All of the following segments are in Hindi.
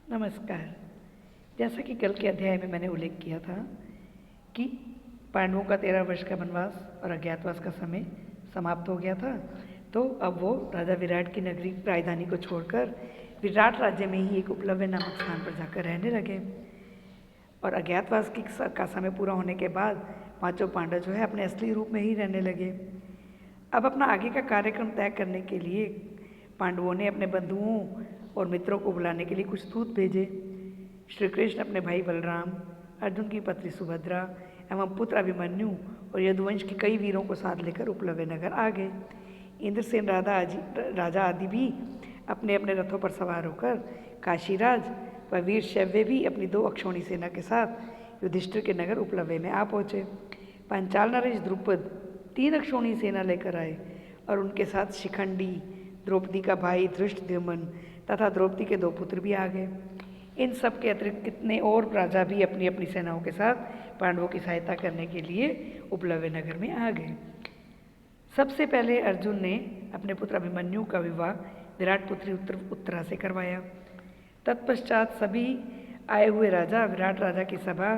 नमस्कार। जैसा कि कल के अध्याय में मैंने उल्लेख किया था कि पांडवों का 13 वर्ष का वनवास और अज्ञातवास का समय समाप्त हो गया था, तो अब वो राजा विराट की नगरी राजधानी को छोड़कर विराट राज्य में ही एक उपलव्य नामक स्थान पर जाकर रहने लगे। और अज्ञातवास का समय पूरा होने के बाद पांचों पांडव जो है अपने असली रूप में ही रहने लगे। अब अपना आगे का कार्यक्रम तय करने के लिए पांडवों ने अपने बंधुओं और मित्रों को बुलाने के लिए कुछ दूत भेजे। श्री कृष्ण अपने भाई बलराम, अर्जुन की पत्नी सुभद्रा एवं पुत्र अभिमन्यु और यदुवंश के कई वीरों को साथ लेकर उपलव्य नगर आ गए। इंद्रसेन राजा आदि भी अपने अपने रथों पर सवार होकर काशीराज व वीर शैव्य भी अपनी 2 अक्षौणी सेना के साथ युधिष्ठिर के नगर उपलव्य में आ पहुँचे। पांचाल नरेश द्रुपद 3 अक्षौणी सेना लेकर आए और उनके साथ शिखंडी, द्रौपदी का भाई धृष्टद्युम्न तथा द्रौपदी के 2 पुत्र भी आ गए। इन सब के अतिरिक्त कितने और राजा भी अपनी अपनी सेनाओं के साथ पांडवों की सहायता करने के लिए उपलव्य नगर में आ गए। सबसे पहले अर्जुन ने अपने पुत्र अभिमन्यु का विवाह विराट पुत्री उत्तरा से करवाया। तत्पश्चात सभी आए हुए राजा विराट राजा की सभा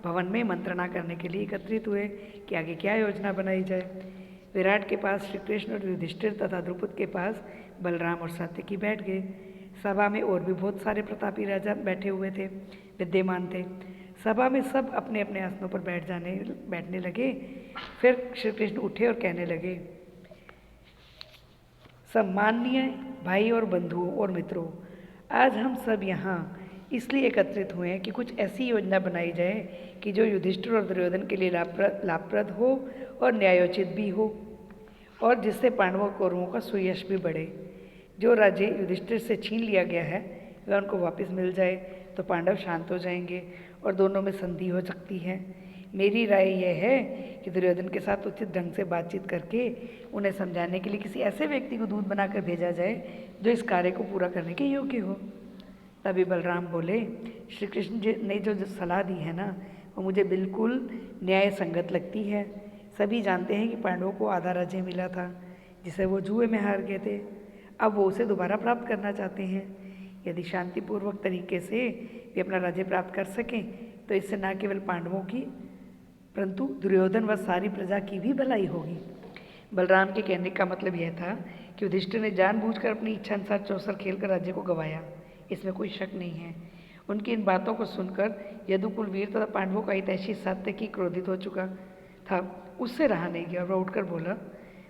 भवन में मंत्रणा करने के लिए एकत्रित हुए कि आगे क्या योजना बनाई जाए। विराट के पास श्री कृष्ण और युधिष्ठिर तथा द्रुपद के पास बलराम और सात्यकी बैठ गए। सभा में और भी बहुत सारे प्रतापी राजा बैठे हुए थे, विद्यमान थे। सभा में सब अपने अपने आसनों पर बैठने लगे। फिर श्री कृष्ण उठे और कहने लगे, सम्माननीय भाई और बंधुओं और मित्रों, आज हम सब यहाँ इसलिए एकत्रित हुए हैं कि कुछ ऐसी योजना बनाई जाए कि जो युधिष्ठिर और दुर्योधन के लिए लाभप्रद हो और न्यायोचित भी हो, और जिससे पांडवों और कौरवों का सुयश भी बढ़े। जो राज्य युधिष्ठिर से छीन लिया गया है वह उनको वापस मिल जाए तो पांडव शांत हो जाएंगे और दोनों में संधि हो सकती है। मेरी राय यह है कि दुर्योधन के साथ उचित ढंग से बातचीत करके उन्हें समझाने के लिए किसी ऐसे व्यक्ति को दूत बनाकर भेजा जाए जो इस कार्य को पूरा करने के योग्य हो। तभी बलराम बोले, श्री कृष्ण जी ने जो सलाह दी है ना, वो मुझे बिल्कुल न्याय संगत लगती है। सभी जानते हैं कि पांडवों को आधा राज्य मिला था जिसे वो जुए में हार गए थे। अब वो उसे दोबारा प्राप्त करना चाहते हैं। यदि शांतिपूर्वक तरीके से वे अपना राज्य प्राप्त कर सकें तो इससे न केवल पांडवों की परंतु दुर्योधन व सारी प्रजा की भी भलाई होगी। बलराम के कहने का मतलब यह था कि युधिष्ठिर ने जानबूझकर अपनी इच्छा अनुसार चौसर खेलकर राज्य को गंवाया, इसमें कोई शक नहीं है। उनकी इन बातों को सुनकर यदुकुल वीर तथा पांडवों का हितैषी सात्यकी क्रोधित हो चुका था। उससे रहा नहीं गया और वह उठकर बोला,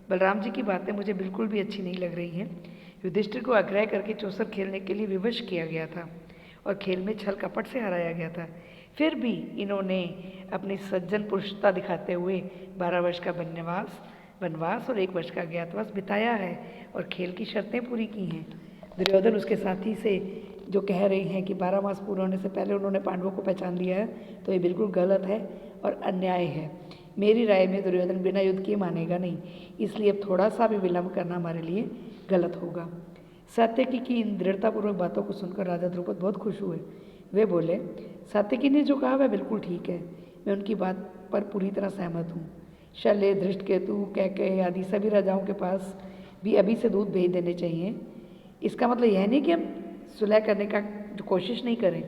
बलराम जी की बातें मुझे बिल्कुल भी अच्छी नहीं लग रही हैं। युधिष्ठिर को आग्रह करके चौसर खेलने के लिए विवश किया गया था और खेल में छल कपट से हराया गया था। फिर भी इन्होंने अपनी सज्जन पुरुषता दिखाते हुए 12 वर्ष का वनवास और 1 वर्ष का अज्ञातवास बिताया है और खेल की शर्तें पूरी की हैं। दुर्योधन उसके साथी से जो कह रहे हैं कि 12 मास पूरे होने से पहले उन्होंने पांडवों को पहचान लिया है, तो ये बिल्कुल गलत है और अन्याय है। मेरी राय में दुर्योधन बिना युद्ध किए मानेगा नहीं, इसलिए अब थोड़ा सा भी विलंब करना हमारे लिए गलत होगा। सात्यकी की इन दृढ़तापूर्वक बातों को सुनकर राजा द्रुपद बहुत खुश हुए। वे बोले, सात्यकी ने जो कहा वह बिल्कुल ठीक है, मैं उनकी बात पर पूरी तरह सहमत हूँ। शल्य, धृष्टकेतु, कैकेयी आदि सभी राजाओं के पास भी अभी से दूत भेज देने चाहिए। इसका मतलब यह नहीं कि हम सुलह करने का जो कोशिश नहीं करें,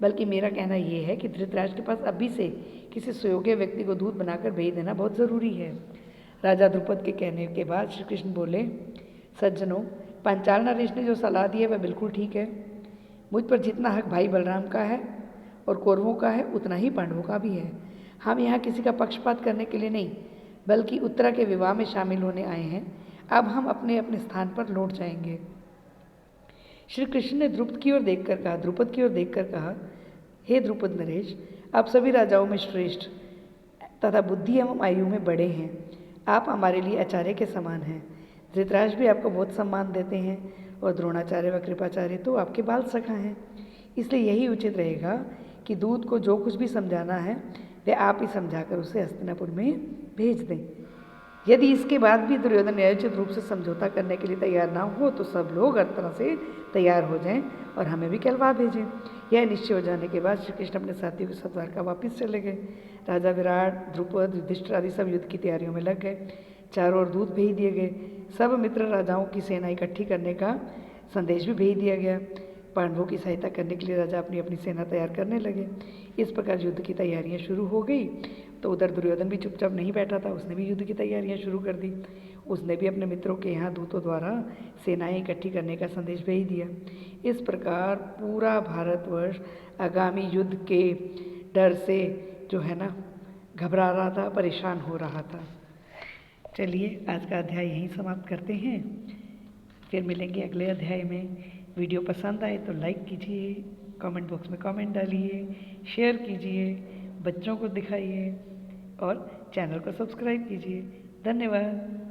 बल्कि मेरा कहना यह है कि धृतराष्ट्र के पास अभी से किसी सुयोग्य व्यक्ति को दूत बनाकर भेज देना बहुत ज़रूरी है। राजा द्रुपद के कहने के बाद श्री कृष्ण बोले, सज्जनों, पांचाल नरेश ने जो सलाह दी है वह बिल्कुल ठीक है। मुझ पर जितना हक भाई बलराम का है और कौरवों का है उतना ही पांडवों का भी है। हम यहाँ किसी का पक्षपात करने के लिए नहीं, बल्कि उत्तरा के विवाह में शामिल होने आए हैं। अब हम अपने अपने स्थान पर लौट जाएंगे। श्री कृष्ण ने द्रुपद की ओर देखकर कहा, हे द्रुपद नरेश, आप सभी राजाओं में श्रेष्ठ तथा बुद्धि एवं आयु में बड़े हैं। आप हमारे लिए आचार्य के समान हैं। धृतराष्ट्र भी आपको बहुत सम्मान देते हैं और द्रोणाचार्य व कृपाचार्य तो आपके बाल सखा हैं। इसलिए यही उचित रहेगा कि दूत को जो कुछ भी समझाना है वह आप ही समझाकर उसे हस्तिनापुर में भेज दें। यदि इसके बाद भी दुर्योधन न्यायोचित रूप से समझौता करने के लिए तैयार ना हो तो सब लोग हर तरह से तैयार हो जाएं और हमें भी कहलवा भेजें। यह निश्चय हो जाने के बाद श्री कृष्ण अपने साथियों के साथ द्वारका वापस चले गए। राजा विराट, द्रुपद, युधिष्ठिर आदि सब युद्ध की तैयारियों में लग गए। चारों ओर दूत भेज दिए गए। सब मित्र राजाओं की सेना इकट्ठी करने का संदेश भी भेज दिया गया। पांडवों की सहायता करने के लिए राजा अपनी अपनी सेना तैयार करने लगे। इस प्रकार युद्ध की तैयारियां शुरू हो गई। तो उधर दुर्योधन भी चुपचाप नहीं बैठा था, उसने भी युद्ध की तैयारियां शुरू कर दी। उसने भी अपने मित्रों के यहाँ दूतों द्वारा सेनाएं इकट्ठी करने का संदेश भेज दिया। इस प्रकार पूरा भारतवर्ष आगामी युद्ध के डर से जो है ना घबरा रहा था, परेशान हो रहा था। चलिए आज का अध्याय यहीं समाप्त करते हैं, फिर मिलेंगे अगले अध्याय में। वीडियो पसंद आए तो लाइक कीजिए, कमेंट बॉक्स में कमेंट डालिए, शेयर कीजिए, बच्चों को दिखाइए और चैनल को सब्सक्राइब कीजिए। धन्यवाद।